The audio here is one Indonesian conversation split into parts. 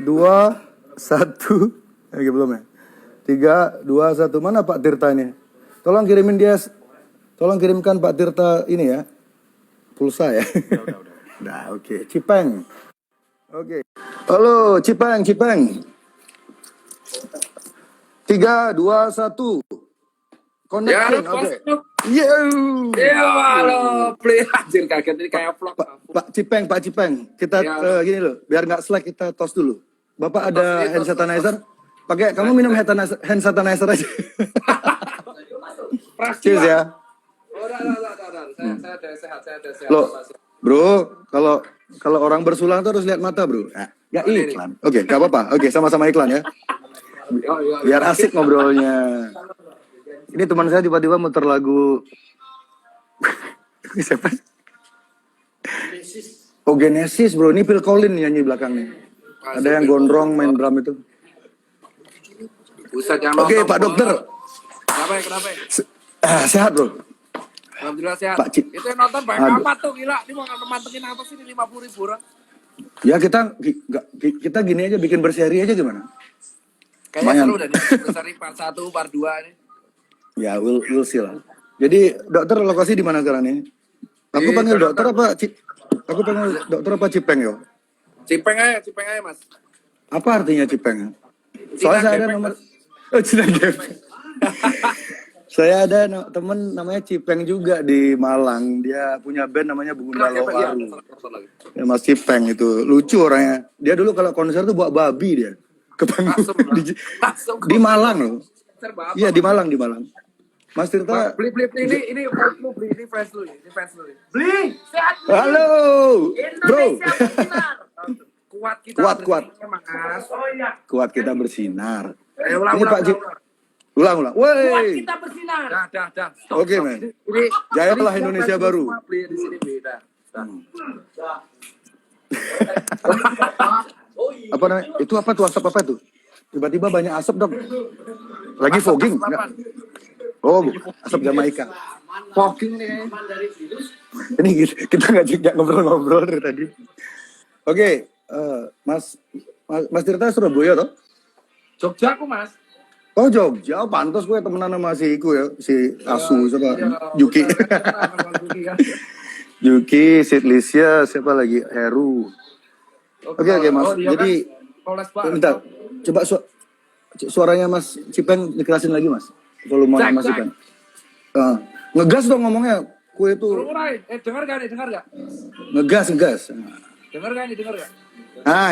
2, 1. Belum ya? 3, 2, 1. Mana Pak Tirta ini? Tolong kirimkan Pak Tirta ini ya. Pulsa ya. Udah. Nah, oke. Cipeng. Oke. Halo, Cipeng. 3, 2, 1. Connecting. Oke. Halo, play anjir kaget ini kayak vlog. Pak Cipeng. Kita gini loh, biar nggak slack kita tos dulu. Bapak ada hand sanitizer? Pakai, kamu minum hand sanitizer aja. Cheers ya. Saya ada sehat. Loh, bro, kalau orang bersulang tuh harus lihat mata, bro. Ya iklan. Oke, nggak apa-apa. Oke, sama-sama iklan ya. Biar asik ngobrolnya. Ini teman saya tiba-tiba muter lagu. Siapa? Oh, Genesis, bro. Ini Phil Collins nyanyi belakangnya. Ada yang gondrong main drum itu. Oke, Pak Dokter. Kenapa? Sehat, bro. Alhamdulillah sehat. Pak Cip. Itu yang nonton banyak amat tuh, gila. Ini mau mantengin apa sih ini 50.000 orang? Ya kita gini aja, bikin berseri aja gimana? Kayaknya seru dan berseri part 1, part 2 ini. Ya, we'll see lah. Jadi, dokter lokasi di mana sekarang nih? Aku panggil dokter apa? Aku panggil dokter apa Cipeng yo? Cipeng aja Mas. Apa artinya Cipeng? Soalnya saya ada nomor. Oh, Cina Gepeng. Saya ada temen namanya Cipeng juga di Malang. Dia punya band namanya Bunda Loaru. Ya, Mas Cipeng itu lucu orangnya. Dia dulu kalau konser tuh bawa babi dia ke panggung di Malang loh. Iya di Malang. Mas Tirta. Beli ini fans lu. Beli. Sehat. Halo. Bro. Kuat. Kuat kita bersinar. Ulang. Ulang. Kuat Woi. kita bersinar. Dah. Oke, men. Jayalah Indonesia baru. Beli di sini beda. Apa namanya? Itu apa tuh asap apa tuh? Tiba-tiba banyak asap dong. Lagi fogging. Oh, asap Jamaika. Fogging nih. Ini kita nggak ngobrol-ngobrol dari tadi. Oke, Mas Tirta Surabaya toh? Jogja aku Mas. Oh Jogja, pantas gue temenan sama si Iku ya, si Asu siapa? Yuki. Yuki, Sidlisya, siapa lagi? Heru. Oke, Mas. Jadi bentar. Coba suaranya Mas Cipeng dikerasin lagi, Mas. Volume Mas Cipeng. Ngegas dong ngomongnya. Kue itu. Dengar gak? Ngegas. Dengar gak?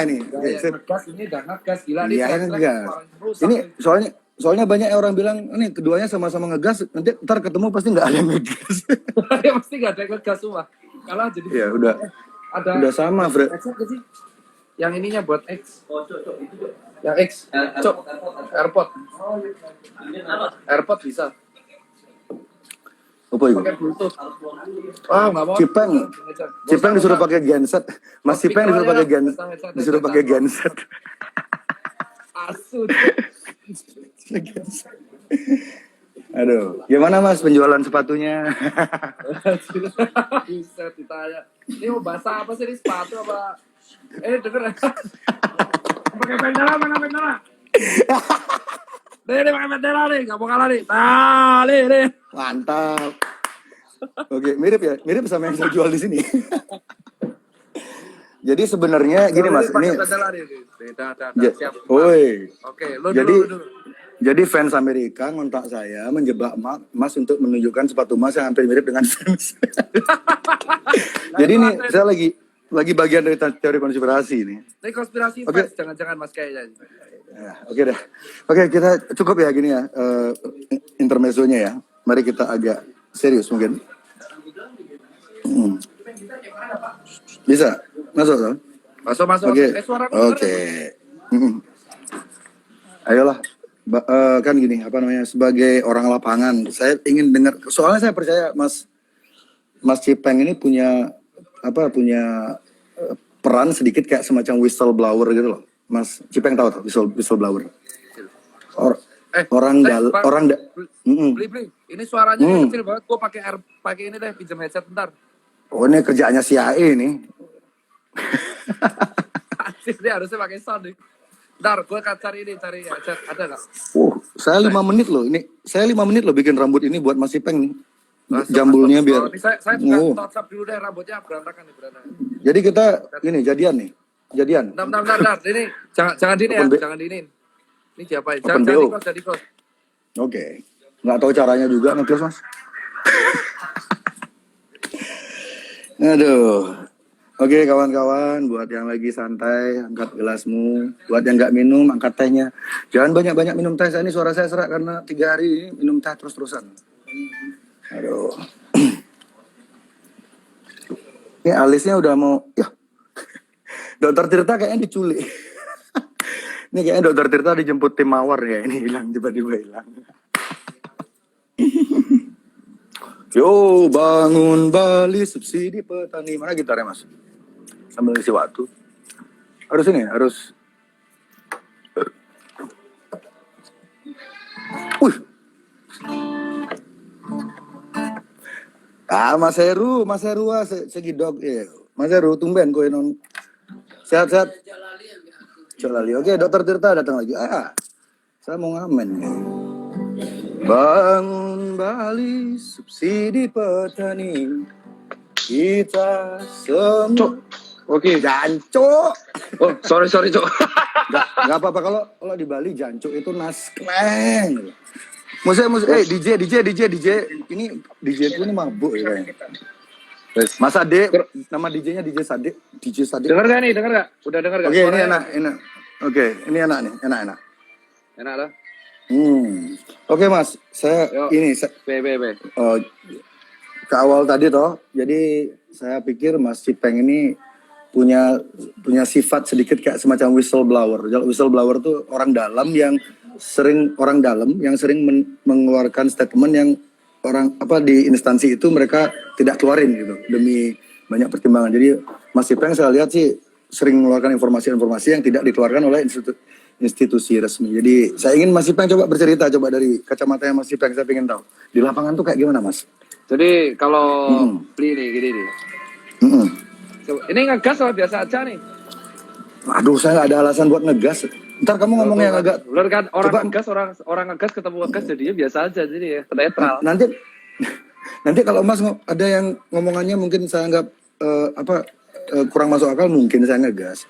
Ini. Ngegas ini udah ngegas gila nih. Iya, ngegas. Ini soalnya banyak orang bilang ini keduanya sama-sama ngegas, nanti ntar ketemu pasti nggak ada yang ngegas. Ya pasti nggak ada yang ngegas semua. Kalau jadi ya udah sama, Fred. Yang ininya buat X. Yang X. AirPod. AirPod bisa. Apa itu? Pakai Bluetooth. Wah, nggak mau. Cipeng disuruh pakai genset. Mas Cipeng disuruh pakai genset. Asu. Aduh, gimana Mas penjualan sepatunya? Bisa ditanya. Ini mau bahasa apa sih ini sepatu apa? Denger. Pakai bendera mana bendera? Nih pakai bendera nih, nggak mau kalah nih. Nih. Mantap. Oke, mirip sama yang saya jual di sini. Jadi sebenarnya gini Mas, ini. Siap. Woi. Oke, Jadi fans Amerika ngontak saya menjebak Mas untuk menunjukkan sepatu Mas yang hampir mirip dengan fans. Jadi ini saya lagi bagian dari teori konspirasi ini. Ini konspirasi fans, jangan-jangan Mas kayaknya. Ya, oke dah. Oke, kita cukup ya gini ya intermezzonya ya. Mari kita agak serius mungkin. Bisa masuk dong? Masuk. Oke. Ayolah. Kan gini, apa namanya, sebagai orang lapangan, saya ingin dengar, soalnya saya percaya Mas Cipeng ini punya peran sedikit kayak semacam whistleblower gitu loh. Mas Cipeng tahu tuh whistleblower. Beli. Ini suaranya kecil banget. Gue pakai ini deh, pinjam headset bentar. Oh, ini kerjaannya CIA ini. Ini harusnya pakai sound nih. Ntar gue akan cari ini, cari headset. Ada nggak? Saya 5 menit loh. Ini saya 5 menit loh bikin rambut ini buat Mas Ipeng nih. Masuk, Jambulnya masuk. biar. Oh, ini saya juga Oh. touch up dulu deh, rambutnya berantakan nih, berantakan. Jadi kita ini jadian nih. Jadian. Bentar. Ini jangan dini ya, Open B- jangan diniin. Ini siapa ya? Open Jangan BO. di close, jadi close. Oke. Nggak tahu caranya juga nge-close, Mas. Aduh. Oke kawan-kawan, buat yang lagi santai, angkat gelasmu. Buat yang nggak minum, angkat tehnya. Jangan banyak-banyak minum teh. Saya ini suara saya serak karena 3 hari ini minum teh terus-terusan. Aduh. Ini alisnya udah mau, ya. Dokter Tirta kayaknya diculik. Ini kayaknya Dokter Tirta dijemput tim mawar ya. Ini hilang, tiba-tiba hilang. Yo, bangun Bali, subsidi petani. Mana gitarnya, Mas? Sambil ngisi waktu. Harus ini, harus. Wih. Mas Heru segidok. Ya. Mas Heru, tumben kowe non. Sehat-sehat. Jalali. Oke, Dokter Tirta datang lagi. Saya mau ngamen. Bangun Bali, subsidi petani. Kita semua. Cuk. Oke. Jancuk. Oh, sorry, Cuk. Gak apa-apa kalau di Bali jancuk itu naskleng. DJ. Ini DJ ku ini mabuk ya kayaknya. Mas Ade, nama DJ-nya DJ Sade. Dengar gak nih? Udah dengar gak? Oke, ini enak. Oke, ini enak nih, enak. Enak lah. Oke Mas, saya Yo. ini ke awal tadi toh. Jadi saya pikir Mas Cipeng ini punya sifat sedikit kayak semacam whistleblower. Whistleblower tuh orang dalam yang sering mengeluarkan statement yang di instansi itu mereka tidak keluarin gitu demi banyak pertimbangan. Jadi Mas Cipeng saya lihat sih sering mengeluarkan informasi-informasi yang tidak dikeluarkan oleh institusi resmi. Jadi saya ingin Mas Cipeng coba bercerita dari kacamata Mas Cipeng. Saya ingin tahu di lapangan tuh kayak gimana, Mas? Jadi kalau beli nih gini nih. Ini ngegas atau biasa aja nih? Aduh, saya nggak ada alasan buat ngegas. Ntar kamu ngomong yang agak. Bener kan orang Coba. ngegas orang ngegas ketemu ngegas jadinya biasa aja jadi ya netral. Nanti kalau Mas ada yang ngomongannya mungkin saya anggap kurang masuk akal, mungkin saya ngegas.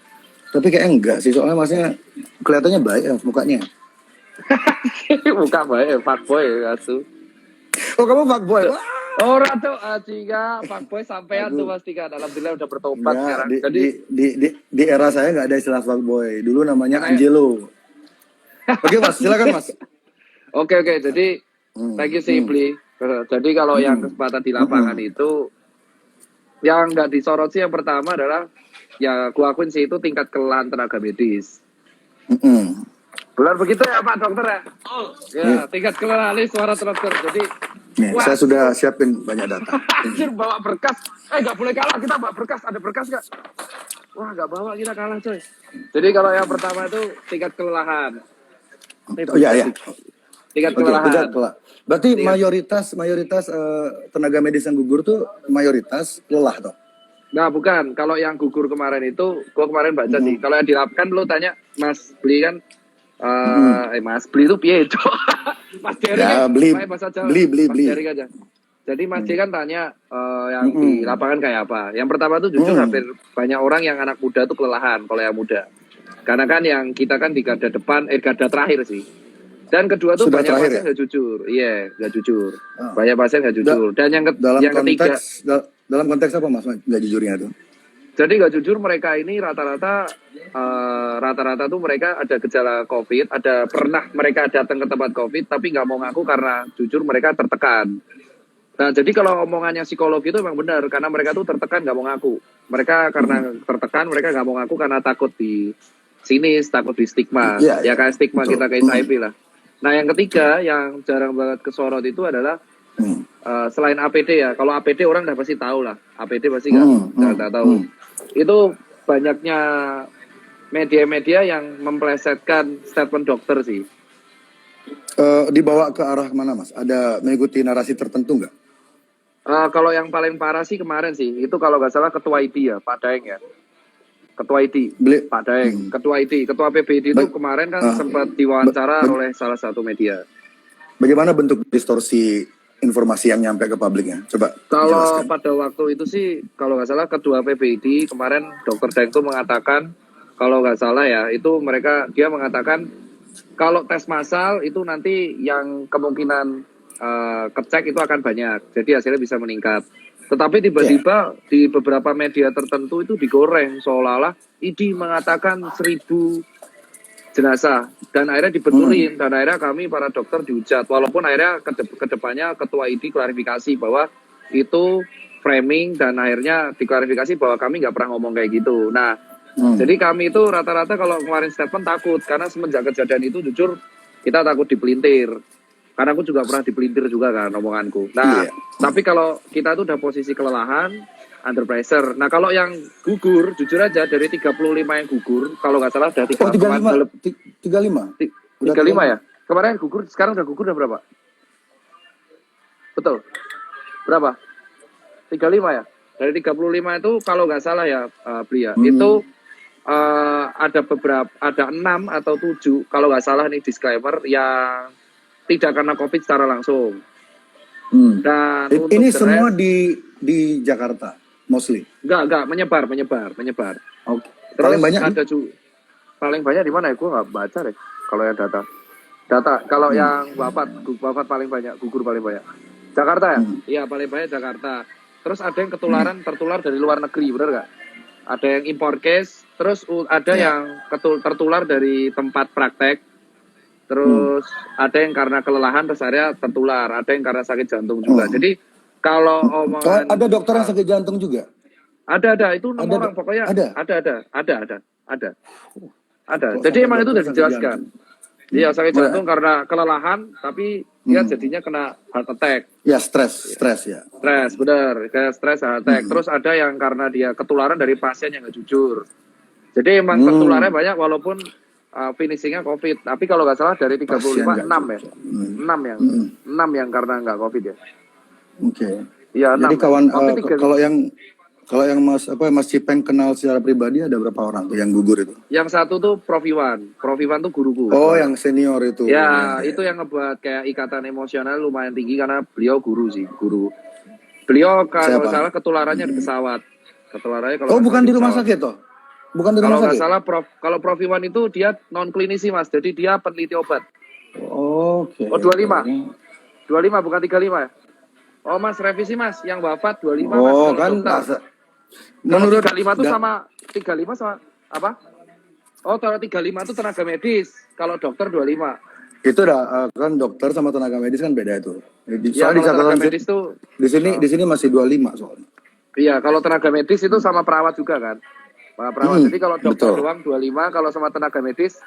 Tapi kayak enggak sih, soalnya Masnya kelihatannya baik ya mukanya. Muka baik, fuckboy asu. Oh, kamu fuckboy? Orang tuh Cika, fuckboy sampean tuh Mas Tika. Alhamdulillah udah bertobat Ya, sekarang. Jadi di era saya nggak ada istilah fuckboy. Dulu namanya Angelo. Oke Mas, silakan Mas. Oke. Jadi thank you Simply. Jadi kalau yang kesempatan di lapangan itu yang nggak disorot sih yang pertama adalah ya aku akuin sih itu tingkat kelelahan tenaga medis. Benar begitu ya Pak Dokter ya? Ya, tingkat kelelahan suara dokter. Jadi saya sudah siapin banyak data. Anjir bawa berkas. Nggak boleh kalah kita bawa berkas. Ada berkas nggak? Wah nggak bawa kita kalah coy. Jadi kalau yang pertama itu tingkat kelelahan. Oh iya. Tingkat kelelahan. Berarti mayoritas tenaga medis yang gugur tuh mayoritas lelah toh? Nah bukan. Kalau yang gugur kemarin itu, gua kemarin baca sih. Kalau yang dilakukan lo tanya Mas Beli kan. Mas Beli itu piye cok? Mas Jerry ya, kan beli bahasa Jawa. beli Mas Jerry aja. Jadi Mas Jerry kan tanya yang di lapangan kayak apa. Yang pertama tuh jujur hampir banyak orang yang anak muda tuh kelelahan kalau yang muda. Karena kan yang kita kan di garda depan, garda terakhir sih. Dan kedua tuh Sudah banyak pasien nggak jujur. Iya, nggak jujur. Banyak pasien nggak jujur. Dan yang ketiga. Dalam konteks apa Mas nggak jujurnya tuh? Jadi nggak jujur mereka ini rata-rata tuh mereka ada gejala COVID, pernah mereka datang ke tempat COVID tapi nggak mau ngaku karena jujur mereka tertekan. Nah jadi kalau omongannya psikologi itu memang benar karena mereka tuh tertekan nggak mau ngaku. Mereka karena tertekan mereka nggak mau ngaku karena takut di sinis, takut di stigma. Ya kayak stigma kita kayak HIV lah. Nah yang ketiga yang jarang banget kesorot itu adalah selain APD ya. Kalau APD orang udah pasti tahu lah. APD pasti nggak tahu. Itu banyaknya media-media yang memplesetkan statement dokter sih. Dibawa ke arah mana Mas? Ada mengikuti narasi tertentu nggak? Kalau yang paling parah sih kemarin sih, itu kalau nggak salah ketua ID ya, Pak Daeng ya. Ketua ID, Pak Daeng, Ketua ID, Ketua PBID itu kemarin kan sempat diwawancara oleh salah satu media. Bagaimana bentuk distorsi informasi yang nyampe ke publiknya? Coba Kalau jelaskan. pada waktu itu sih, kalau nggak salah Ketua PBID kemarin Dr. Daeng itu mengatakan, kalau nggak salah ya, itu dia mengatakan kalau tes massal itu nanti yang kemungkinan kecek itu akan banyak, jadi hasilnya bisa meningkat. Tetapi tiba-tiba di beberapa media tertentu itu digoreng seolah-olah ID mengatakan 1.000 jenazah dan akhirnya dibeturin dan akhirnya kami para dokter dihujat, walaupun akhirnya kedepannya Ketua ID klarifikasi bahwa itu framing dan akhirnya diklarifikasi bahwa kami nggak pernah ngomong kayak gitu. Nah, jadi kami itu rata-rata kalau kemarin statement takut karena semenjak kejadian itu jujur kita takut dipelintir. Karena aku juga pernah dipelintir juga kan omonganku. Nah, tapi kalau kita tuh udah posisi kelelahan, under pressure. Nah, kalau yang gugur, jujur aja dari 35 yang gugur, kalau nggak salah dari 35. 35 ya? Kemarin gugur, sekarang udah gugur udah berapa? Betul. Berapa? 35 ya? Dari 35 itu kalau nggak salah ya, Bria, itu ada 6 atau 7, kalau nggak salah nih disclaimer, yang tidak karena COVID secara langsung. Dan ini semua di Jakarta, mostly? Enggak, menyebar. Okay. Terus Paling banyak ada paling banyak di mana ya? Gue nggak baca deh. Kalau yang data, kalau yang wafat paling banyak, gugur paling banyak. Jakarta ya? Iya, paling banyak Jakarta. Terus ada yang tertular dari luar negeri, benar nggak? Ada yang import case, terus ada yang tertular dari tempat praktek. Terus ada yang karena kelelahan terus akhirnya tertular, ada yang karena sakit jantung juga. Jadi kalau omongan ada dokter yang sakit jantung juga? Ada itu 6 orang pokoknya. Ada. Jadi emang itu udah dijelaskan. Iya, sakit jantung karena kelelahan, tapi dia jadinya kena heart attack. Ya, stres ya. Stres, benar, kayak stres heart attack. Terus ada yang karena dia ketularan dari pasien yang nggak jujur. Jadi emang tertularnya banyak walaupun finishingnya COVID, tapi kalau nggak salah dari 35 6 ya, 6 yang karena nggak COVID ya. Oke. Iya, jadi kawan kalau yang Mas Cipeng kenal secara pribadi ada berapa orang tuh yang gugur itu? Yang satu tuh Prof Iwan tuh guruku. Oh, yang senior itu. Ya, itu yang ngebuat kayak ikatan emosional lumayan tinggi karena beliau guru. Beliau kalau salah ketularannya di pesawat. Ketularannya bukan di rumah sakit toh? Bukan di rumah sakit? Kalau nggak salah kalau Prof Iwan itu dia non klinisi Mas, jadi dia peneliti obat. Oke. Oh 25 bukan 35 ya? Oh Mas, revisi Mas, yang wafat 25 Mas. Oh kan, menurut 35 itu sama 35 sama apa? Oh kalau 35 itu tenaga medis, kalau dokter 25. Itu kan dokter sama tenaga medis kan beda itu. Soalnya di tenaga medis tuh di sini masih 25 soalnya. Iya, kalau tenaga medis itu sama perawat juga kan. Perawat. Jadi kalau dokter doang 25, kalau sama tenaga medis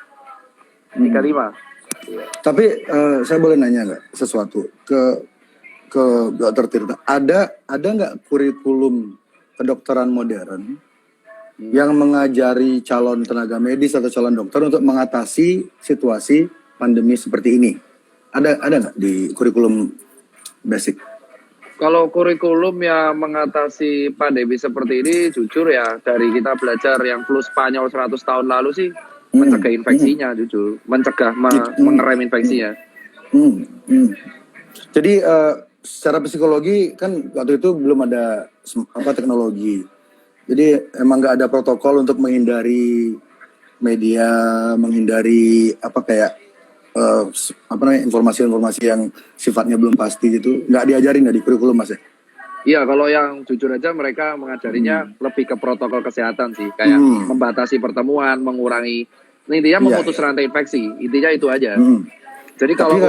35. Iya. Tapi saya boleh nanya nggak sesuatu ke Dr. Tirta? Ada nggak kurikulum kedokteran modern yang mengajari calon tenaga medis atau calon dokter untuk mengatasi situasi pandemi seperti ini? Ada nggak di kurikulum basic? Kalau kurikulum yang mengatasi pandemi seperti ini, jujur ya, dari kita belajar yang flu Spanyol 100 tahun lalu sih, mencegah infeksinya, jujur. Mencegah, mengerem infeksinya. Jadi, secara psikologi, kan waktu itu belum ada teknologi. Jadi, emang nggak ada protokol untuk menghindari media, menghindari informasi-informasi yang sifatnya belum pasti gitu, nggak diajarin nggak di kurikulum Mas ya? Iya, kalau yang jujur aja mereka mengajarinya lebih ke protokol kesehatan sih, kayak membatasi pertemuan, mengurangi, intinya memutus rantai infeksi, intinya itu aja. Jadi kalau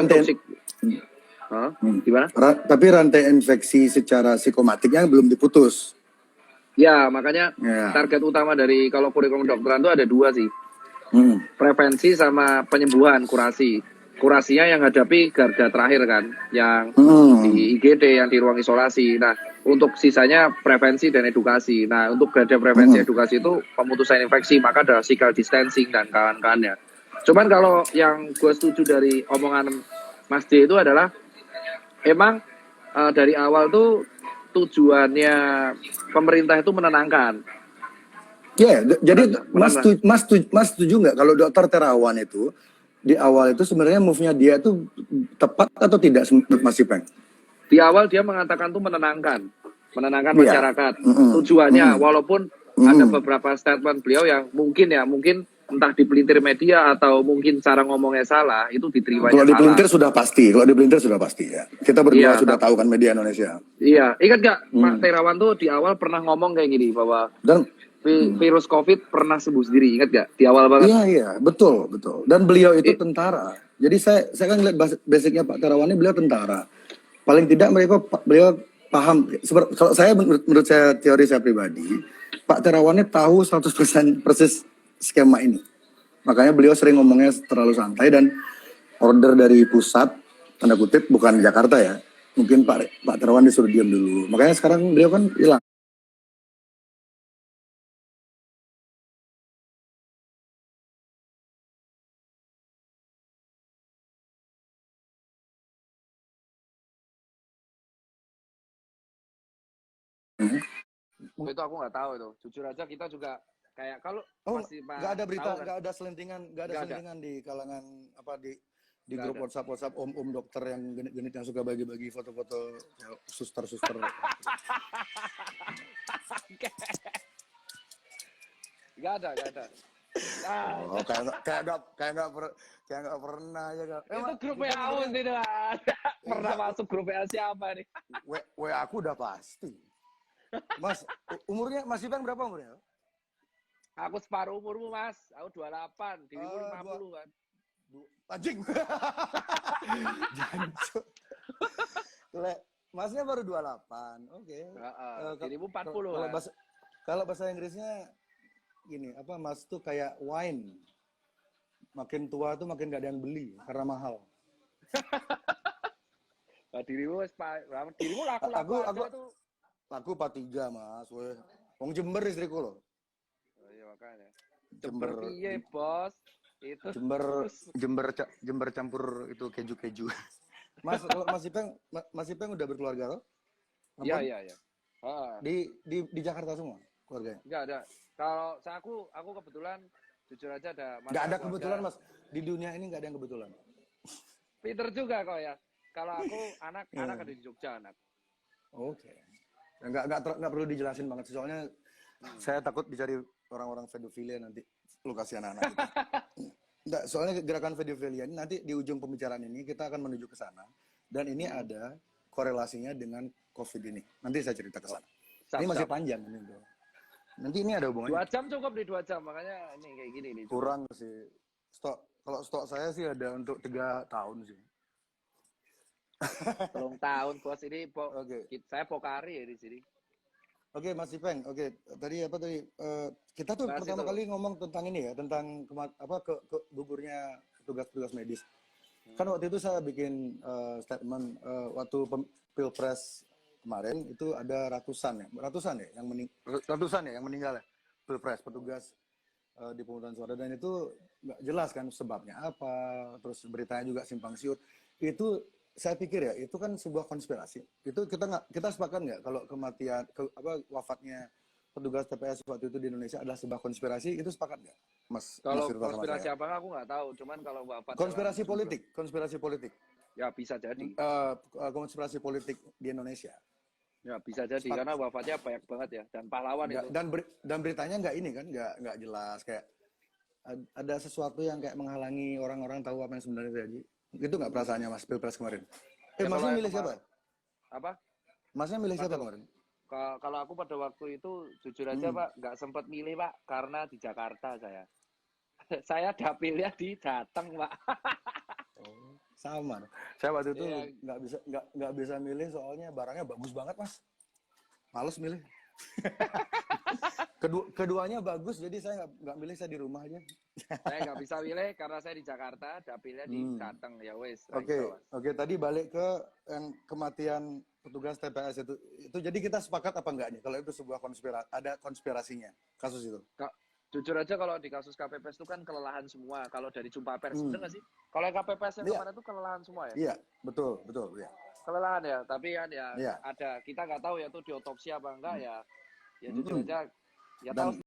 gimana? Tapi rantai infeksi secara psikomatiknya belum diputus. Ya, makanya target utama dari kalau kurikulum kedokteran itu ada 2 sih. Prevensi sama penyembuhan, kurasinya yang hadapi garda terakhir kan, yang di IGD, yang di ruang isolasi. Nah, untuk sisanya prevensi dan edukasi. Nah, untuk garda prevensi edukasi itu pemutusan infeksi, maka ada physical distancing dan kawan-kawannya. Cuman kalau yang gue setuju dari omongan Mas D itu adalah emang dari awal tuh tujuannya pemerintah itu menenangkan. Ya, jadi Menang lah. Mas setuju nggak kalau Dokter Terawan itu di awal itu sebenarnya move-nya dia tuh tepat atau tidak menurut Mas Ipeng? Di awal dia mengatakan tuh menenangkan Iya. masyarakat. Mm-mm. Tujuannya, Mm-mm. walaupun ada Mm-mm. beberapa statement beliau yang mungkin entah dipelintir media atau mungkin cara ngomongnya salah, itu Kalau diterimanya salah. dipelintir sudah pasti, kalau dipelintir sudah pasti ya. Kita berdua Iya, sudah tahu kan media Indonesia. iya. Ingat gak Pak Hmm. Terawan tuh di awal pernah ngomong kayak gini bahwa Dan virus COVID pernah sembuh sendiri. Ingat gak? Di awal banget. iya, betul, betul. Dan beliau itu tentara. Jadi saya kan lihat basicnya Pak Terawan ini beliau tentara. Paling tidak beliau paham. Kalau saya menurut saya teori saya pribadi, Pak Terawan ini tahu 100% persis skema ini. Makanya beliau sering ngomongnya terlalu santai dan order dari pusat, tanda kutip, bukan Jakarta ya. Mungkin Pak Terawan disuruh diam dulu. Makanya sekarang beliau kan hilang. Itu aku nggak tahu itu. Jujur aja kita juga kayak kalau Oh, masih nggak ada berita, tahu kan? nggak ada selentingan, Nggak ada, di kalangan apa di nggak grup ada. WhatsApp om dokter yang genit-genit yang suka bagi-bagi foto-foto suster-suster. Nggak ada, nggak ada. Ah, Oh, kayak nggak pernah aja kak. itu grup Kita WA umurnya, tidak ada. Pernah iya, masuk grup WA siapa nih? aku udah pasti. Mas, umurnya Mas Ivan berapa umurnya? Aku separuh umurmu mas. Aku 28, dirimu 50 kan. Anjing. Jancuk. Masnya baru 28. Oke. Dirimu 40 Kalau kan. bahasa Inggrisnya gini, apa Mas tuh kayak wine. Makin tua tuh makin gak ada yang beli karena mahal. Nah, dirimu laku-laku Aku aja tuh. aku 43 Mas. Weh. Wong Jember istriku loh. Oh, iya makanya. Jember Piye bos? Itu Jember campur itu keju-keju. Mas, kalau Mas Ipeng udah berkeluarga loh? Iya, Ampun. iya, iya. Di Jakarta semua keluarganya? Enggak ada. Kalau aku kebetulan jujur aja ada Nggak masalah ada keluarga. kebetulan Mas. Di dunia ini nggak ada yang kebetulan. Pinter juga kok ya. Kalau aku anak Iya. ada di Jogja anak. Oke. Nggak perlu dijelasin banget sih, soalnya saya takut dicari orang-orang pedofilia nanti lokasi anak-anak kita. Nggak, soalnya gerakan pedofilia ini nanti di ujung pembicaraan ini kita akan menuju ke sana dan ini ada korelasinya dengan COVID ini. Nanti saya cerita ke sana. Ini masih panjang ini, bro. Nanti ini ada hubungannya. 2 jam cukup nih 2 jam. Makanya ini kayak gini nih. Kurang sih. Kalau stok saya sih ada untuk 3 tahun sih. 3 tahun bos ini Oke. saya Pokari ya di sini. Oke, Mas Ipeng. Oke, tadi apa tadi? Kita tuh Bahas pertama itu. kali ngomong tentang ini ya, tentang gugurnya petugas medis. Kan waktu itu saya bikin statement waktu Pilpres kemarin itu ada ratusan ya yang meninggal ya, Pilpres petugas di pemungutan suara, dan itu nggak jelas kan sebabnya apa, terus beritanya juga simpang siur. Itu saya pikir ya itu kan sebuah konspirasi. Itu kita sepakat nggak kalau kematian wafatnya petugas TPS waktu itu di Indonesia adalah sebuah konspirasi? Itu sepakat nggak, Mas Kalau Firza sama konspirasi saya? apa aku nggak tahu. Cuman kalau wafat Konspirasi politik. ya bisa jadi. Konspirasi politik di Indonesia. Ya bisa jadi karena wafatnya banyak banget ya dan pahlawan itu. Dan beritanya nggak ini kan, nggak jelas, kayak ada sesuatu yang kayak menghalangi orang-orang tahu apa yang sebenarnya terjadi. Itu nggak perasaannya Mas Pilpres kemarin? Ya, Masnya milih siapa? Apa? Masnya milih siapa kemarin? Kalau aku pada waktu itu jujur aja Pak nggak sempat milih Pak karena di Jakarta saya. Saya dapilnya di Jateng Pak. Oh, sama. Saya waktu itu nggak bisa milih soalnya barangnya bagus banget Mas. Males milih. Keduanya bagus, jadi saya nggak milih, saya di rumah aja. Saya nggak bisa milih karena saya di Jakarta, dapilnya di Jateng ya wes. Oke. Tadi balik ke yang kematian petugas TPS itu jadi kita sepakat apa enggak nih kalau itu sebuah ada konspirasinya kasus itu? Jujur aja kalau di kasus KPPS itu kan kelelahan semua. Kalau dari jumpa pers, bener nggak sih? Kalau KPPS yang kemarin itu kelelahan semua ya? Iya, betul ya. Kelelahan ya, tapi kan ya ada, kita nggak tahu ya itu diotopsi apa enggak ya. Ya jujur aja, ya tahu